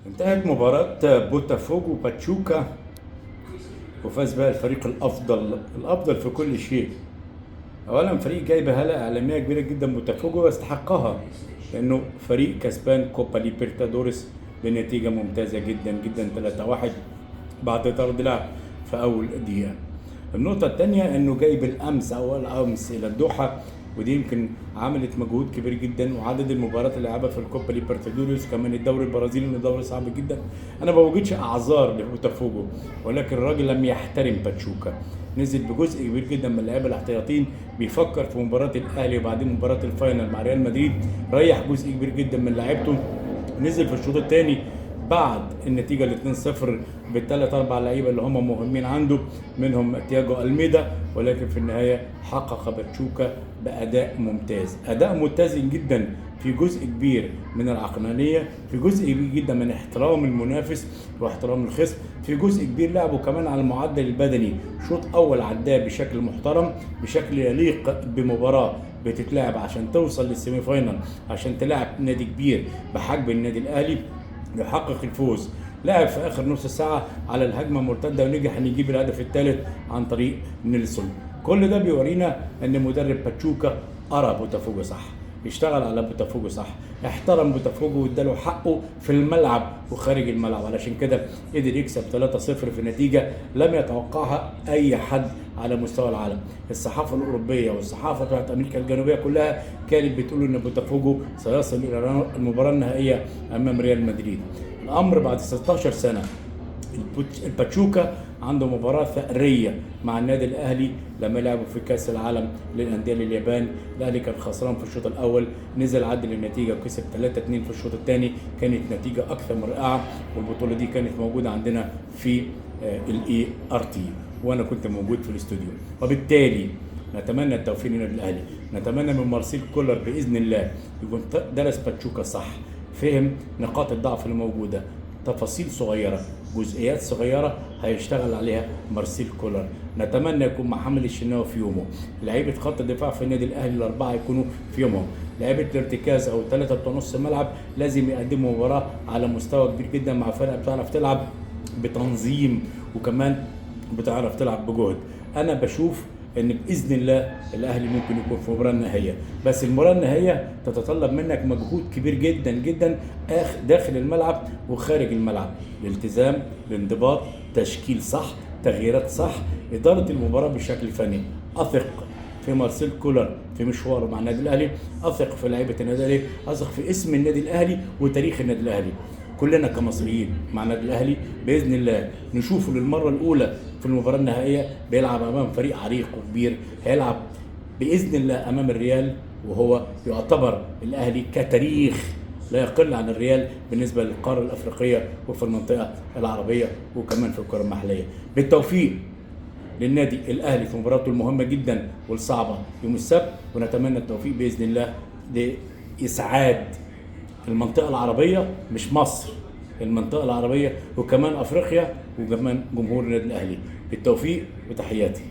انتهت مباراة بوتافوجو باتشوكا وفاز بها الفريق الأفضل في كل شيء. أولا فريق جايب هالة إعلامية كبيرة جدا، بوتافوجو يستحقها لأنه فريق كسبان كوبا ليبرتادوريس بنتيجة ممتازة جدا جدا 3-1 بعد طرد لعب في أول دقيقة. النقطة الثانية إنه جاي بالأمس أول أمس إلى الدوحة، ودي يمكن عملت مجهود كبير جدا، وعدد المباريات اللي لعبها في الكوبا ليبرتادوريس كمان الدوري البرازيلي انه دوري صعب جدا. انا ما بوجدش اعذار لبوتافوجو، ولكن الراجل لم يحترم باتشوكا، نزل بجزء كبير جدا من اللعيبه الاحتياطيين بيفكر في مباراه الاهلي وبعدين مباراه الفاينل مع ريال مدريد، ريح جزء كبير جدا من لعيبته، نزل في الشوط الثاني بعد النتيجه ال 2-0 بالثلاث اربع لعيبه اللي هم مهمين عنده منهم تياجو الميدا، ولكن في النهايه حقق باتشوكا باداء ممتاز، اداء متزن جدا في جزء كبير من العقلانيه، في جزء كبير جدا من احترام المنافس واحترام الخصم، في جزء كبير لعبه كمان على المعدل البدني، شوط اول عداه بشكل محترم بشكل يليق بمباراه بتتلعب عشان توصل للسيمي فاينال، عشان تلعب نادي كبير بحجم النادي الاهلي يحقق الفوز. لعب في اخر نص ساعه على الهجمه المرتده ونجح ان يجيب الهدف الثالث عن طريق نيلسون. كل ده بيورينا ان مدرب باتشوكا قرا بوتافوجو صح، اشتغل على بوتافوجو صح، احترم بوتافوجو واداله حقه في الملعب وخارج الملعب، علشان كده قدر يكسب 3-0 في نتيجه لم يتوقعها اي حد على مستوى العالم. الصحافه الاوروبيه والصحافه بتاعت امريكا الجنوبيه كلها كانت بتقول ان بوتافوجو سيصل الى المباراه النهائيه امام ريال مدريد. الامر بعد 16 سنه الباتشوكا عنده مباراة ثأرية مع النادي الأهلي لما لعبوا في كأس العالم للأندية لليابان. الأهلي كان خسران في الشوط الأول، نزل عدل النتيجة وكسب 3-2 في الشوط الثاني، كانت نتيجة أكثر من رائعة، والبطولة دي كانت موجودة عندنا في الاي ار تي وأنا كنت موجود في الاستوديو. وبالتالي نتمنى التوفيق للنادي الأهلي، نتمنى من مارسيل كولر بإذن الله يكون درس باتشوكا صح، فهم نقاط الضعف اللي موجودة، تفاصيل صغيرة جزئيات صغيرة هيشتغل عليها مارسيل كولر. نتمنى يكون محمد الشناوي في يومه، لعيبة خط الدفاع في النادي الأهلي الأربعة يكونوا في يومهم، لعيبة الارتكاز أو الثلاثة بتوع نص الملعب لازم يقدموا مباراة على مستوى كبير جدا مع فرقة بتعرف تلعب بتنظيم وكمان بتعرف تلعب بجهد. أنا بشوف ان باذن الله الاهلي ممكن يكون في المباراه النهائيه، بس المباراه النهائيه تتطلب منك مجهود كبير جدا جدا داخل الملعب وخارج الملعب، الالتزام، الانضباط، تشكيل صح، تغييرات صح، اداره المباراه بشكل فني. اثق في مارسيل كولر في مشواره مع النادي الاهلي، اثق في لعيبه النادي الاهلي، اثق في اسم النادي الاهلي وتاريخ النادي الاهلي. كلنا كمصريين مع النادي الاهلي باذن الله نشوفه للمره الاولى في المباراه النهائيه بيلعب امام فريق عريق وكبير، هيلعب باذن الله امام الريال، وهو يعتبر الاهلي كتاريخ لا يقل عن الريال بالنسبه للقاره الافريقيه وفي المنطقه العربيه وكمان في القاره المحليه. بالتوفيق للنادي الاهلي في مباراته المهمه جدا والصعبه يوم السبت، ونتمنى التوفيق باذن الله لاسعاد المنطقه العربيه، مش مصر، المنطقه العربيه وكمان افريقيا وكمان جمهور النادي الاهلي. بالتوفيق وتحياتي.